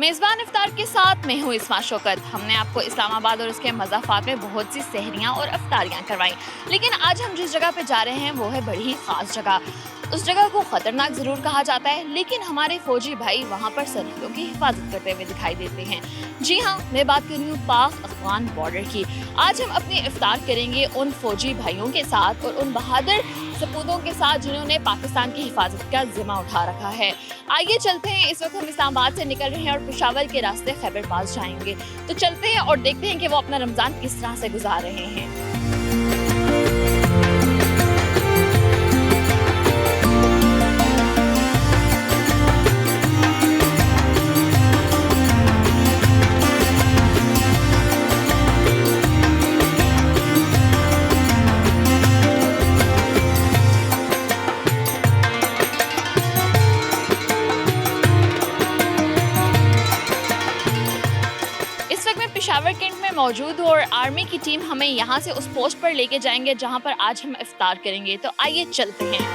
मेज़बान इफ्तार के साथ मैं हूँ इस्मा शौकत। हमने आपको इस्लामाबाद और इसके मज़ाफ़ात में बहुत सी सहरियाँ और अफ्तारियाँ करवाई, लेकिन आज हम जिस जगह पे जा रहे हैं वो है बड़ी ही ख़ास जगह। उस जगह को ख़तरनाक ज़रूर कहा जाता है, लेकिन हमारे फ़ौजी भाई वहाँ पर सरहदों की हिफाजत करते हुए दिखाई देते हैं। जी हाँ, मैं बात कर रही हूँ पाक अफ़गान बॉर्डर की। आज हम अपनी इफ्तार करेंगे उन फ़ौजी भाइयों के साथ और उन बहादुर सपूतों के साथ जिन्होंने पाकिस्तान की हिफाजत का जिम्मा उठा रखा है। आइए चलते हैं। इस वक्त हम इस्लामाबाद से निकल रहे हैं और पेशावर के रास्ते खैबर पास जाएंगे। तो चलते हैं और देखते हैं कि वो अपना रमज़ान किस तरह से गुजार रहे हैं। इस वक्त मैं पेशावर कैंट में मौजूद हूँ और आर्मी की टीम हमें यहाँ से उस पोस्ट पर लेके जाएंगे जहाँ पर आज हम इफ्तार करेंगे। तो आइए चलते हैं।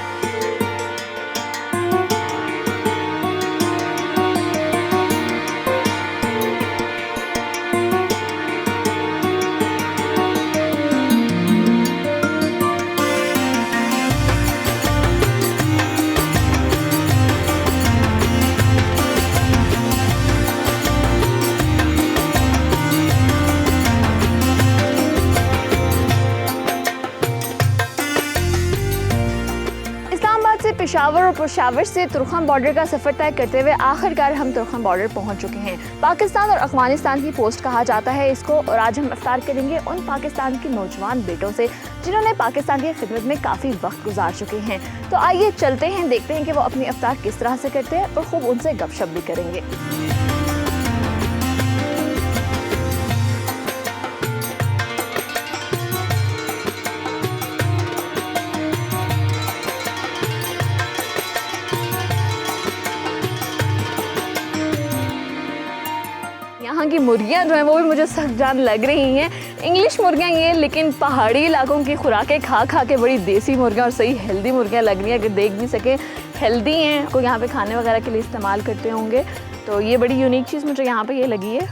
पेशावर और पेशावर से तुर्खम बॉर्डर का सफ़र तय करते हुए आखिरकार हम तुर्खम बॉर्डर पहुंच चुके हैं। पाकिस्तान और अफगानिस्तान की पोस्ट कहा जाता है इसको, और आज हम इफ्तार करेंगे उन पाकिस्तान के नौजवान बेटों से जिन्होंने पाकिस्तान की खिदमत में काफ़ी वक्त गुजार चुके हैं। तो आइए चलते हैं, देखते हैं कि वो अपनी इफ्तार किस तरह से करते हैं और खूब उनसे गपशप भी करेंगे। यहाँ की मुर्गियाँ जो हैं वो भी मुझे सख्त जान लग रही हैं। इंग्लिश मुर्गियाँ ये, लेकिन पहाड़ी इलाकों की खुराकें खा खा के बड़ी देसी मुर्गियाँ और सही हेल्दी मुर्गियाँ लग रही हैं। अगर देख भी सके हेल्दी हैं, को यहाँ पे खाने वगैरह के लिए इस्तेमाल करते होंगे। तो ये बड़ी यूनिक चीज़ मुझे यहाँ पे ये लगी है।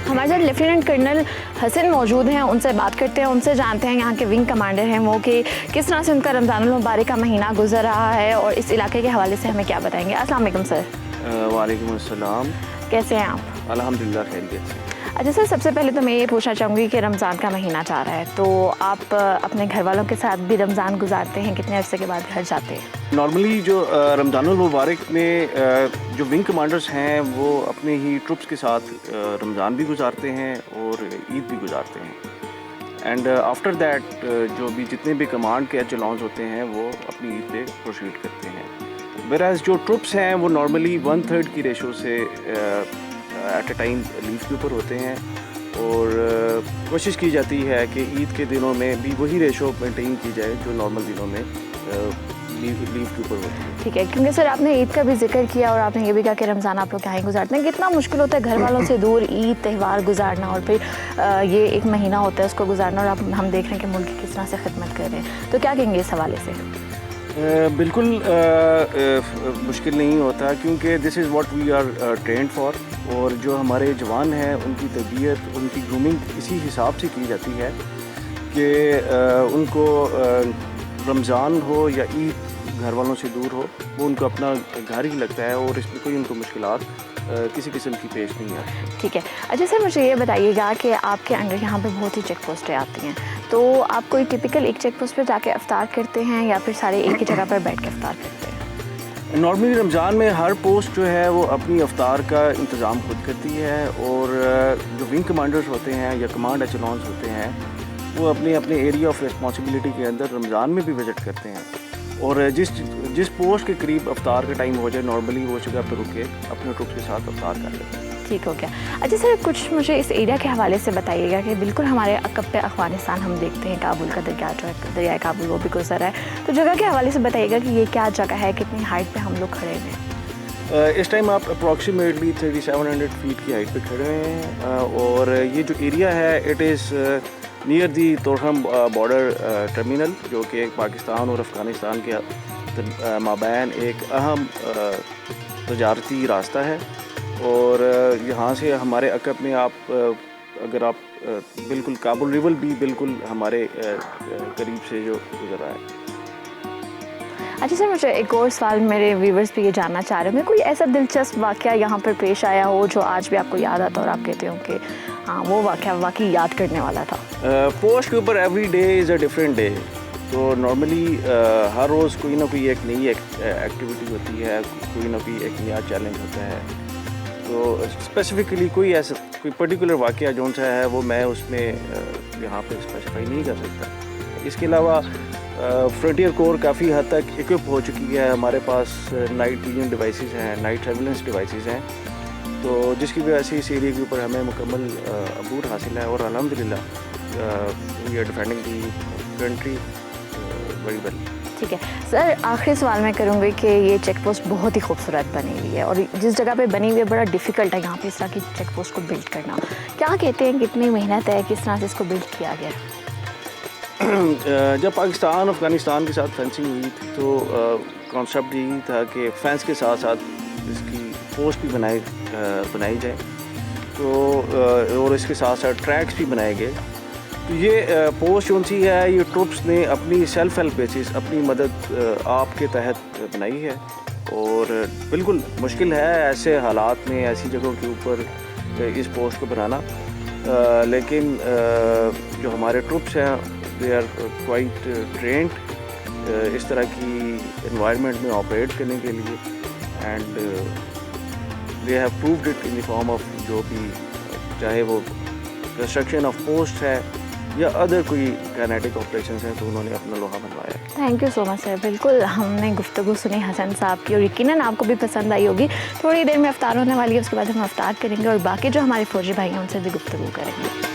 हमारे साथ लेफ्टिनेंट कर्नल हसन मौजूद हैं, उनसे बात करते हैं, उनसे जानते हैं यहाँ के विंग कमांडर हैं वो कि किस तरह से उनका रमज़ानुल मुबारक का महीना गुजर रहा है और इस इलाके के हवाले से हमें क्या बताएंगे। अस्सलाम वालेकुम सर। वालेकुम अस्सलाम। कैसे हैं आप? अल्हम्दुलिल्लाह खैरियत से। अच्छा सर, सबसे पहले तो मैं ये पूछना चाहूँगी कि रमज़ान का महीना जा रहा है, तो आप अपने घर वालों के साथ भी रमज़ान गुजारते हैं? कितने अरसे के बाद घर जाते हैं? नॉर्मली जो रमज़ानुल मुबारक में जो विंग कमांडर्स हैं वो अपने ही ट्रुप्स के साथ रमज़ान भी गुजारते हैं और ईद भी गुजारते हैं। एंड आफ्टर दैट जो भी जितने भी कमांड के एचेलॉन्स होते हैं वो अपनी ईद पे प्रोसीड करते हैं। वेराज जो ट्रुप्स हैं वो नॉर्मली 1/3 की रेशो से एट अ टाइम लीव के ऊपर होते हैं और कोशिश की जाती है कि ईद के दिनों में भी वही रेशो मेंटेन की जाए जो नॉर्मल दिनों में लीव के ऊपर होती है। ठीक है, क्योंकि सर आपने ईद का भी जिक्र किया और आपने ये भी कहा कि रमज़ान आप लोग कहाँ गुजारते हैं। कितना मुश्किल होता है घर वालों से दूर ईद त्यौहार गुजारना और फिर ये एक महीना होता है उसको गुजारना, और अब हम देख रहे हैं कि मुल्क की किस तरह से खिदमत कर रहे हैं। तो क्या कहेंगे इस हवाले से? बिल्कुल मुश्किल नहीं होता, क्योंकि this is what we are trained for. और जो हमारे जवान हैं उनकी तरबियत, उनकी ग्रूमिंग इसी हिसाब से की जाती है कि उनको रमज़ान हो या ईद घर वालों से दूर हो, वो उनको अपना घर ही लगता है और इसमें कोई उनको मुश्किलात किसी किस्म की पेश नहीं आती। ठीक है। अच्छा सर, मुझे ये बताइएगा कि आपके अंडर यहाँ पे बहुत ही चेक पोस्टें आती हैं, तो आप कोई टिपिकल एक चेक पोस्ट पर जाके इफ्तार करते हैं या फिर सारे एक ही जगह पर बैठ के इफ्तार करते हैं? नॉर्मली रमज़ान में हर पोस्ट जो है वो अपनी इफ्तार का इंतज़ाम खुद करती है और जो विंग कमांडर्स होते हैं या कमांड एचेलॉन्स होते हैं वो अपने अपने एरिया ऑफ रिस्पॉन्सिबिलिटी के अंदर रमज़ान में भी विज़िट करते हैं और जिस पोस्ट के करीब अफ्तार का टाइम हो जाए नॉर्मली वो जगह पर रुक के अपने ट्रुप्स के साथ अफ्तार कर लेते हैं। ठीक हो गया। अच्छा सर, कुछ मुझे इस एरिया के हवाले से बताइएगा कि बिल्कुल हमारे अकब पे अफ़गानिस्तान हम देखते हैं, काबुल का दरिया जो है, दरिया काबुल वो भी गुजर है, तो जगह के हवाले से बताइएगा कि ये क्या जगह है, कितनी हाइट पे हम लोग खड़े हैं? इस टाइम आप अप्रॉक्सीमेटली 3700 फीट की हाइट पे खड़े हैं और ये जो एरिया है it is near the Torkham border terminal, जो कि पाकिस्तान और अफ़गानिस्तान के माबैन एक अहम तजारती रास्ता है। और यहाँ से हमारे अकब में अगर आप बिल्कुल काबुल रिवर भी बिल्कुल हमारे करीब से जो गुजर रहा है। अच्छा सर, मुझे एक और सवाल मेरे व्यूवर्स भी ये जानना चाह रहे होंगे, कोई ऐसा दिलचस्प वाक़या यहाँ पर पेश आया हो जो आज भी आपको याद आता और आप कहते हो कि हाँ वो वाक़या वाकई याद करने वाला था? पोस्ट के ऊपर every day is a different day. तो नॉर्मली हर रोज़ कोई ना कोई एक नई एक्टिविटी होती है, कोई ना कोई एक नया चैलेंज होता है। तो स्पेसिफिकली कोई पर्टिकुलर वाक़या जो सा है वो मैं उसमें यहाँ पे स्पेसिफाई नहीं कर सकता। इसके अलावा फ्रंटियर कोर काफ़ी हद तक इक्विप हो चुकी है। हमारे पास नाइट विजन डिवाइसेस हैं, नाइट सर्विलेंस डिवाइसेस हैं, तो जिसकी वजह से इस एरिया के ऊपर हमें मुकम्मल अबूर हासिल है और अल्हम्दुलिल्लाह we are defending the country very well. ठीक है सर, आखिरी सवाल मैं करूँगी कि ये चेक पोस्ट बहुत ही खूबसूरत बनी हुई है और जिस जगह पे बनी हुई है बड़ा डिफ़िकल्ट है यहाँ पे इस तरह की चेक पोस्ट को बिल्ड करना। क्या कहते हैं, कितनी मेहनत है, किस तरह से इसको बिल्ड किया गया? जब पाकिस्तान अफ़गानिस्तान के साथ फेंसिंग हुई थी तो कॉन्सेप्ट यही था कि फेंस के साथ साथ इसकी पोस्ट भी बनाई जाए, तो और इसके साथ साथ ट्रैक्स भी बनाए गए। तो ये पोस्ट जो सी है ये ट्रुप्स ने अपनी सेल्फ हेल्प बेसिस अपनी मदद आपके तहत बनाई है। और बिल्कुल मुश्किल है ऐसे हालात में ऐसी जगहों के ऊपर इस पोस्ट को बनाना, लेकिन जो हमारे ट्रुप्स हैं दे आर क्वाइट ट्रेंड इस तरह की इन्वायरमेंट में ऑपरेट करने के लिए, and they have proved it in the form of जो भी चाहे वो कंस्ट्रक्शन ऑफ पोस्ट है या अदर कोई काइनेटिक ऑपरेशंस हैं, तो उन्होंने अपना लोहा बनवाया। Thank you so much sir. बिल्कुल हमने गुफ्तगू सुनी हसन साहब की और यकीनन आपको भी पसंद आई होगी। थोड़ी देर में अफ्तार होने वाली है, उसके बाद हम अफ्तार करेंगे और बाकी जो हमारे फौजी भाई हैं उनसे भी गुफ्तगू करेंगे।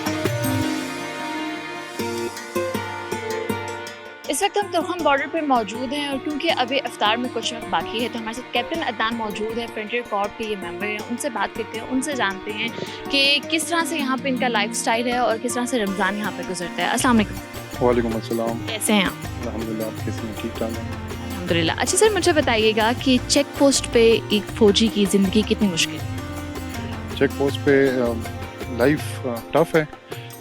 इस वक्त हम तोरहम बॉर्डर पर मौजूद हैं और क्योंकि अभी अफ्तार में कुछ वक्त बाकी है तो हमारे साथ कैप्टन अदनान मौजूद है, फ्रंटियर कॉर्प के ये मेंबर हैं। उनसे बात करते हैं, उनसे जानते हैं कि किस तरह से यहाँ पे इनका लाइफस्टाइल है और किस तरह से रमज़ान यहाँ पे गुजरता है। अस्सलाम वालेकुम। वालेकुम अस्सलाम। कैसे हैं आप? अल्हम्दुलिल्लाह, आप कैसे हैं? ठीक ठाक हैं? अल्हम्दुलिल्लाह। अच्छा सर, मुझे बताइएगा कि चेक पोस्ट पे एक फ़ौजी की ज़िंदगी कितनी मुश्किल है? चेक पोस्ट पे लाइफ टफ है,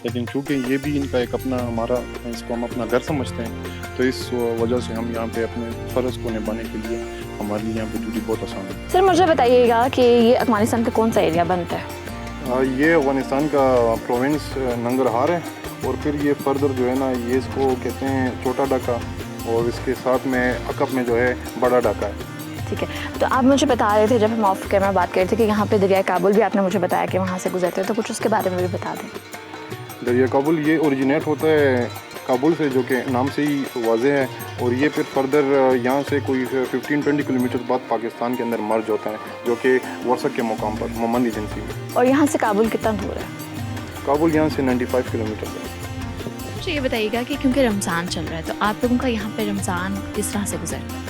लेकिन चूँकि ये भी इनका एक अपना हमारा इसको हम अपना घर समझते हैं, तो इस वजह से हम यहाँ पे अपने फ़र्ज़ को निभाने के लिए हमारे लिए यहाँ पे ड्यूटी बहुत आसान है। सर मुझे बताइएगा कि ये अफ़गानिस्तान का कौन सा एरिया बनता है? ये अफ़गानिस्तान का प्रोविंस नंगरहार है, और फिर ये फर्दर जो है ना ये इसको कहते हैं छोटा ढाका, और इसके साथ में अकब में जो है बड़ा ढाका है। ठीक है, तो आप मुझे बता रहे थे जब हम ऑफ कैमरा बात कर रहे थे कि यहाँ पे दरिया काबुल भी आपने मुझे बताया कि वहाँ से गुजरते हैं, तो कुछ उसके बारे में भी बता दें। दरिया काबुल ये ओरिजिनेट होता है काबुल से, जो कि नाम से ही वाज़े है, और ये फिर फर्दर यहाँ से कोई 15-20 किलोमीटर बाद पाकिस्तान के अंदर मर्ज होता है, जो कि वर्सक के मुकाम पर मोमन एजेंसी में। और यहाँ से काबुल कितना दूर है? काबुल यहाँ से 95 किलोमीटर है। मुझे ये बताइएगा कि क्योंकि रमज़ान चल रहा है तो आप लोगों का यहाँ पे रमज़ान किस तरह से गुजरता है?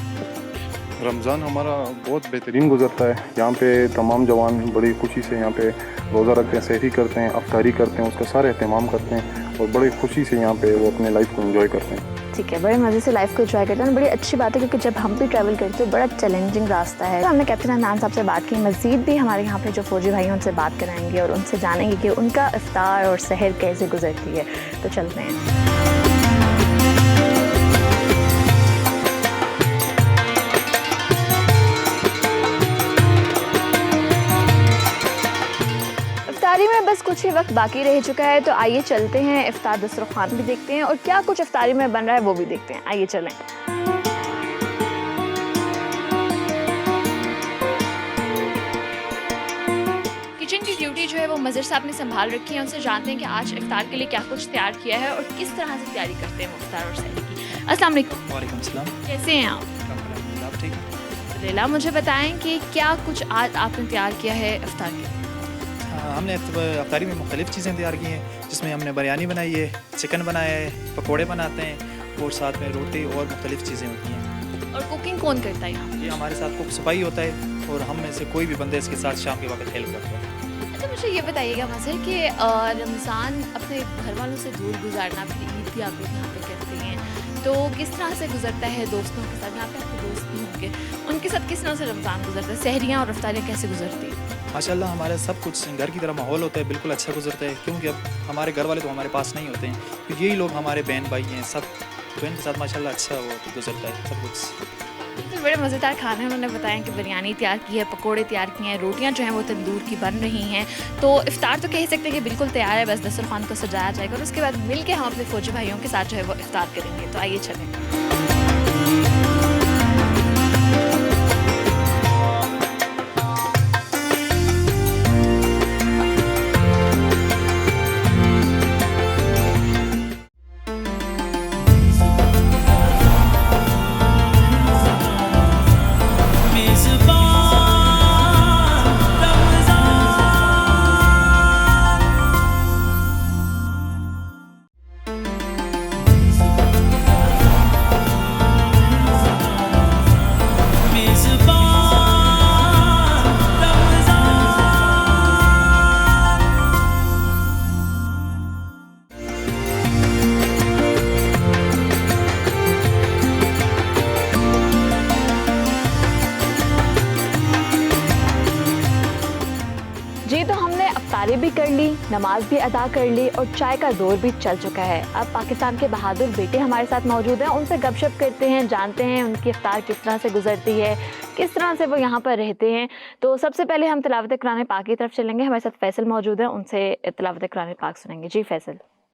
रमज़ान हमारा बहुत बेहतरीन गुजरता है। यहाँ पे तमाम जवान बड़ी खुशी से यहाँ पे रोज़ा रखते हैं, सहरी करते हैं, अफ्तारी करते हैं, उसका सारा एहतमाम करते हैं और बड़ी खुशी से यहाँ पे वो अपने लाइफ को एंजॉय करते हैं। ठीक है, बड़े मज़े से लाइफ को एंजॉय करते हैं। बड़ी अच्छी बात है क्योंकि जब हम भी ट्रैवल करते हैं बड़ा चैलेंजिंग रास्ता है। तो हमने कैप्टन अदनान साहब से बात की, मज़ीद भी हमारे यहाँ पे जो फ़ौजी भाई हैं उनसे बात कराएंगे और उनसे जानेंगे कि उनका इफ्तार और सहर कैसे गुजरती है। तो चलते हैं। इफ्तारी में बस कुछ ही वक्त बाकी रह चुका है, तो आइए चलते हैं इफ्तार दस्तरखान भी देखते हैं और क्या कुछ इफ्तारी में बन रहा है वो भी देखते हैं। आइए चलें। किचन की ड्यूटी जो है वो मज़र साहब ने संभाल रखी है। उनसे जानते हैं कि आज इफ्तार के लिए क्या कुछ तैयार किया है और किस तरह से तैयारी करते हैं वो इफ्तार और सहरी की। अस्सलाम वालेकुम। वालेकुम सलाम। कैसे हैं आप? आप ठीक हैं? अल्हम्दुलिल्लाह। मुझे बताएं कि क्या कुछ आज आपने तैयार किया है इफ्तार के? हमने अफ्तारी में मुख्तलिफ़ चीज़ें तैयार की हैं, जिसमें हमने बिरयानी बनाई है, चिकन बनाया है, पकोड़े बनाते हैं और साथ में रोटी और मुख्तलिफ़ चीज़ें होती हैं। और कुकिंग कौन करता है यहाँ? ये हमारे साथ कुक सिपाही होता है और हम में से कोई भी बंदे इसके साथ शाम के वक्त हेल्प करता है। अच्छा मुझे ये बताइएगा मज़र कि रमज़ान अपने घर वालों से दूर गुजारना, फिर ईद भी आप लोग यहाँ पे करते हैं, तो किस तरह से गुजरता है दोस्तों के साथ? यहाँ पे आपके दोस्त भी होंगे, उनके साथ किस तरह से रमज़ान गुजरता है? सहरियाँ और इफ्तारियाँ कैसे गुजरती हैं? माशाल्लाह हमारे सब कुछ घर की तरह माहौल होता है, बिल्कुल अच्छा गुजरता है, क्योंकि अब हमारे घर वाले तो हमारे पास नहीं होते हैं, तो यही लोग हमारे बहन भाई हैं सब, तो इनके साथ माशाल्लाह अच्छा वो गुजरता है सब कुछ। तो बड़े मज़ेदार खाने उन्होंने बताया कि बिरयानी तैयार की है, पकोड़े तैयार किए हैं, रोटियां जो हैं वो तंदूर की बन रही हैं। तो इफ़्तार तो कह सकते हैं कि बिल्कुल तैयार है, बस दस्तरखान को सजाया जाएगा और उसके बाद मिल के हम अपने फ़ौजी भाइयों के साथ जो है वो इफ़्तार करेंगे। तो आइए चलें। जी, तो हमने अफ्तारी भी कर ली, नमाज भी अदा कर ली और चाय का दौर भी चल चुका है। अब पाकिस्तान के बहादुर बेटे हमारे साथ मौजूद हैं, उनसे गपशप करते हैं, जानते हैं उनकी इफ्तार किस तरह से गुजरती है, किस तरह से वो यहाँ पर रहते हैं। तो सबसे पहले हम तिलावत कुरान पाक की तरफ चलेंगे। हमारे साथ फैसल मौजूद हैं, उनसे तिलावत कुरान पाक सुनेंगे। जी फैसल।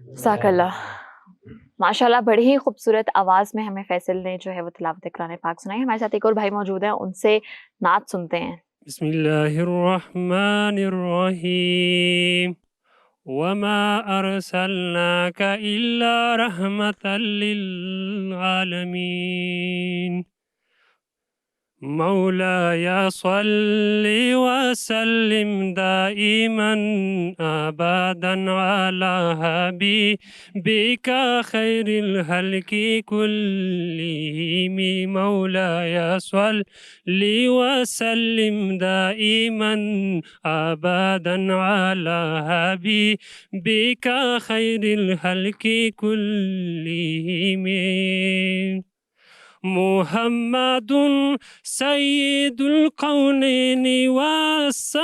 साकल्लाह। माशाल्लाह बड़ी ही खूबसूरत आवाज़ में हमें फैसल ने जो है वो तिलावत कुरान पाक सुनाई। हमारे साथ एक और भाई मौजूद हैं, उनसे नात सुनते हैं। बिस्मिल्लाहिर्रहमानिर्रहीम वमा अरसलनाका इल्ला रहमतल लिल आलमीन मौलाया सल्ली वसल्लिम दाइमन अबदन अला हबीबिका खैरिल हल्की कुल्लिहिम मौलाया सल्ली वसल्लिम दाइमन अबदन अला हबीबिका खैरिल हल्की कुल्लिहिम मुहम्मदुन सय्यिदुल कौनैनि वस्सक़लैन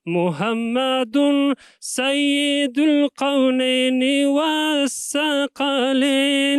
मुहम्मदुन सय्यिदुल कौनैनि वस्सक़लैन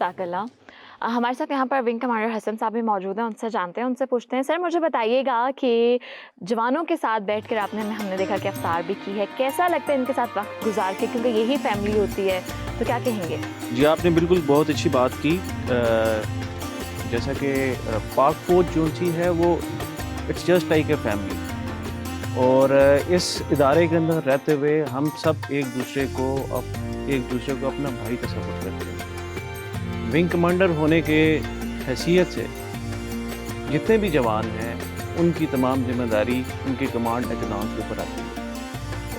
साकल्लाह। हमारे साथ यहाँ पर विंग कमांडर हसन साहब भी मौजूद हैं, उनसे जानते हैं, उनसे पूछते हैं। सर मुझे बताइएगा कि जवानों के साथ बैठकर हमने देखा कि अफ्तार भी की है, कैसा लगता है इनके साथ वक्त गुजार के, क्योंकि यही फैमिली होती है, तो क्या कहेंगे? जी आपने बिल्कुल बहुत अच्छी बात की। जैसा कि पाक फौज जो चीज़ है वो it's just like a family, और इस इदारे के अंदर रहते हुए हम सब एक दूसरे को अपना भाई तस्वर करते हैं। विंग कमांडर होने के हैसियत से जितने भी जवान हैं उनकी तमाम जिम्मेदारी उनके कमांड एटनाउंस के ऊपर आती है,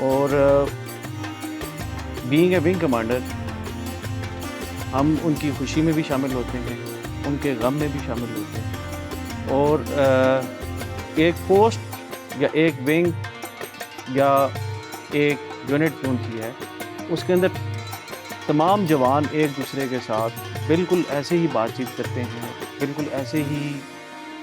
और बीइंग ए विंग कमांडर हम उनकी खुशी में भी शामिल होते हैं, उनके गम में भी शामिल होते हैं, और एक पोस्ट या एक विंग या एक यूनिट जो है उसके अंदर तमाम जवान एक दूसरे के साथ बिल्कुल ऐसे ही बातचीत करते हैं, बिल्कुल ऐसे ही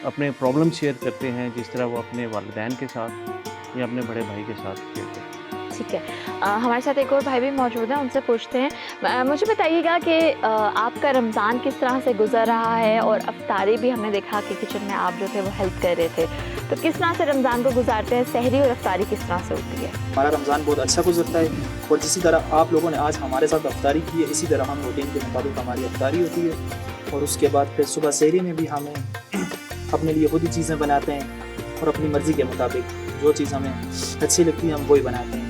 अपने प्रॉब्लम शेयर करते हैं जिस तरह वो अपने वालिदैन के साथ या अपने बड़े भाई के साथ शेयर करते हैं। ठीक है, हमारे साथ एक और भाई भी मौजूद हैं, उनसे पूछते हैं। मुझे बताइएगा कि आपका रमज़ान किस तरह से गुजर रहा है, और अफ्तारी भी हमने देखा कि किचन में आप जो थे वो हेल्प कर रहे थे, तो किस तरह से रमज़ान को गुजारते हैं? सहरी और अफ्तारी किस तरह से होती है? हमारा रमज़ान बहुत अच्छा गुजरता है, और जिसी तरह आप लोगों ने आज हमारे साथ अफ्तारी की है, इसी तरह हम रूटीन के मुताबिक हमारी अफ्तारी होती है, और उसके बाद फिर सुबह सहरी में भी हमें अपने लिए खुद ही चीज़ें बनाते हैं, और अपनी मर्ज़ी के मुताबिक जो चीज़ हमें अच्छी लगती है हम वही बनाते हैं।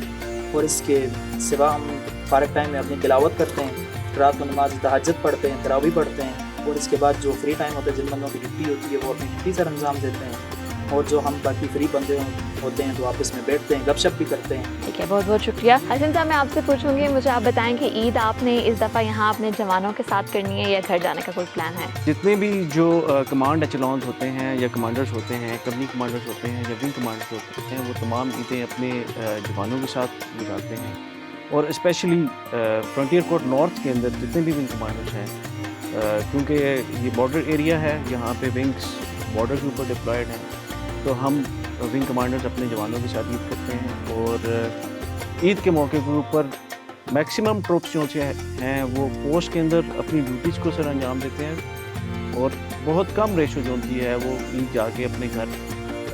और इसके सिवा हम फारग टाइम में अपनी तिलावत करते हैं, रात को नमाज तहज्जुद पढ़ते हैं, तरावी पढ़ते हैं, और इसके बाद जो फ्री टाइम होता है, जिन बंदों की छुट्टी होती है वो अपनी छुट्टी से अंजाम देते हैं, और जो हम बाकी फ्री बंदे होते हैं तो आपस में बैठते हैं, गपशप भी करते हैं। ठीक है, बहुत बहुत शुक्रिया। हसन साहब मैं आपसे पूछूंगी, मुझे आप बताएं कि ईद आपने इस दफ़ा यहाँ अपने जवानों के साथ करनी है या घर जाने का कोई प्लान है? जितने भी जो कमांड एचलॉन्स होते हैं या कमांडर्स होते हैं, कंपनी कमांडर्स होते हैं या विंग कमांडर्स होते हैं, वो तमाम ईदें अपने जवानों के साथ गुजारते हैं, और स्पेशली फ्रंटियर कोर्ट नॉर्थ के अंदर जितने भी विंग कमांडर्स हैं, क्योंकि ये बॉर्डर एरिया है, यहाँ पे विंग्स बॉर्डर के ऊपर डिप्लॉयड हैं, तो हम विंग कमांडर्स अपने जवानों के साथ ईद करते हैं, और ईद के मौके के ऊपर मैक्सिमम ट्रूप्स जो हैं वो पोस्ट के अंदर अपनी ड्यूटीज़ को सर अंजाम देते हैं, और बहुत कम रेशो जो होती है वो ईद जाके अपने घर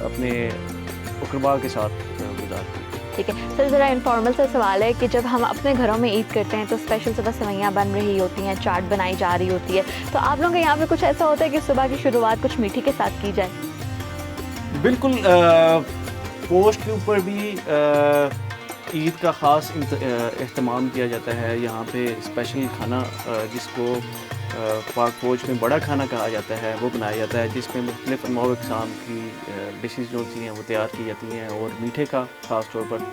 अपने अकरबा के साथ गुजारते हैं। ठीक है सर, ज़रा इनफॉर्मल सा सवाल है कि जब हम अपने घरों में ईद करते हैं तो स्पेशल सुबह सेवइयाँ बन रही होती हैं, चाट बनाई जा रही होती है, तो आप लोगों के यहाँ पे कुछ ऐसा होता है कि सुबह की शुरुआत कुछ मीठी के साथ की जाए? बिल्कुल, पोस्ट के ऊपर भी ईद का ख़ास एहतमाम किया जाता है। यहाँ पे स्पेशल खाना जिसको पाक फौज में बड़ा खाना कहा जाता है वो बनाया जाता है, जिसमें मुख्तलिफ़ अनवाउ अक़साम की डिशेज़ जो होती हैं वो तैयार की जाती हैं, और मीठे का ख़ास तौर पर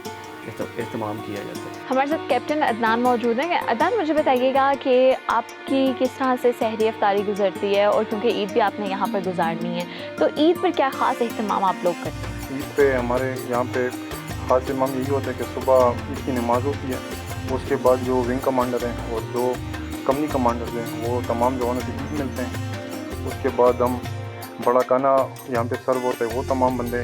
एहतमाम किया जाता है। हमारे साथ कैप्टन अदनान मौजूद हैं। अदनान मुझे बताइएगा कि आपकी किस तरह से सहरी अफ्तारी गुजरती है, और क्योंकि ईद भी आपने यहाँ पर गुजारनी है, तो ईद पर क्या ख़ास एहतमाम आप लोग करते हैं? ईद पे हमारे यहाँ पे ख़ास इमाम यही होता है कि सुबह ईद की नमाज़ होती है, उसके बाद जो विंग कमांडर हैं और जो कंपनी कमांडर हैं वो तमाम जवानों से ईद मिलते हैं। उसके बाद हम बड़ा खाना यहाँ पे सर्व होता है, वो तमाम बंदे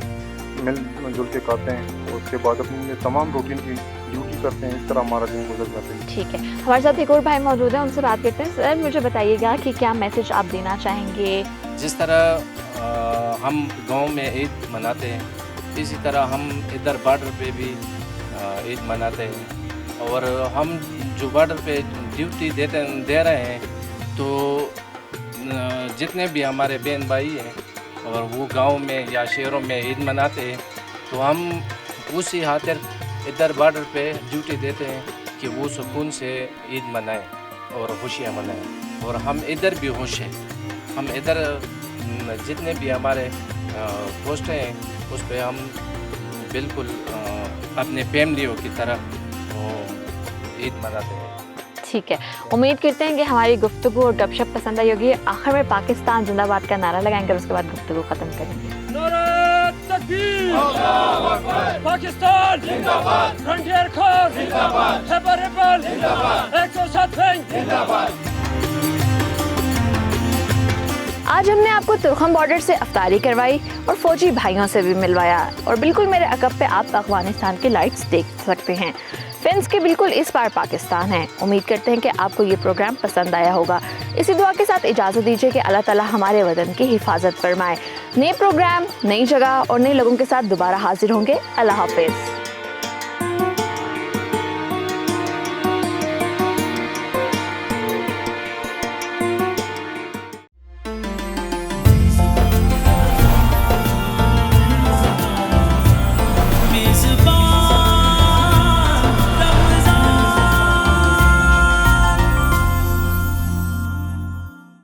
मिलजुल के खाते हैं, और उसके बाद अपनी तमाम रूटीन की ड्यूटी करते हैं। इस तरह हमारा दिन गुजर जाता है। ठीक है, हमारे साथ एक और भाई मौजूद हैं, उनसे बात करते हैं। सर मुझे बताइएगा कि क्या मैसेज आप देना चाहेंगे? जिस तरह हम गांव में ईद मनाते हैं, इसी तरह हम इधर बॉर्डर पे भी ईद मनाते हैं, और हम जो बॉर्डर पे ड्यूटी दे रहे हैं, तो जितने भी हमारे बहन भाई हैं और वो गांव में या शहरों में ईद मनाते हैं, तो हम उसी खातिर इधर बॉर्डर पे ड्यूटी देते हैं कि वो सुकून से ईद मनाएं और खुशियाँ मनाएं, और हम इधर भी खुश हैं। हम इधर जितने भी हमारे पोस्ट हैं उस पे हम बिल्कुल अपने फैमिलियों की तरह ईद मनाते हैं। ठीक है, उम्मीद करते हैं कि हमारी गुफ्तगू और गपशप पसंद आई होगी। आखिर में पाकिस्तान जिंदाबाद का नारा लगाएंगे और उसके बाद गुफ्तगू ख़त्म करेंगे। नारे तकबीर, पाकिस्तान जिंदाबाद, फ्रंटियर कोर्ट जिंदाबाद, खैबर रिपल जिंदाबाद, 107 विंग जिंदाबाद। आज हमने आपको तुर्खम बॉर्डर से अफ्तारी करवाई और फौजी भाइयों से भी मिलवाया, और बिल्कुल मेरे अकब पे आप अफगानिस्तान की लाइट्स देख सकते हैं। फेंस के बिल्कुल इस पार पाकिस्तान है। उम्मीद करते हैं कि आपको ये प्रोग्राम पसंद आया होगा। इसी दुआ के साथ इजाज़त दीजिए कि अल्लाह ताला हमारे वतन की हिफाजत फरमाए। नए प्रोग्राम, नई जगह और नए लोगों के साथ दोबारा हाजिर होंगे। अल्लाह हाफिज़।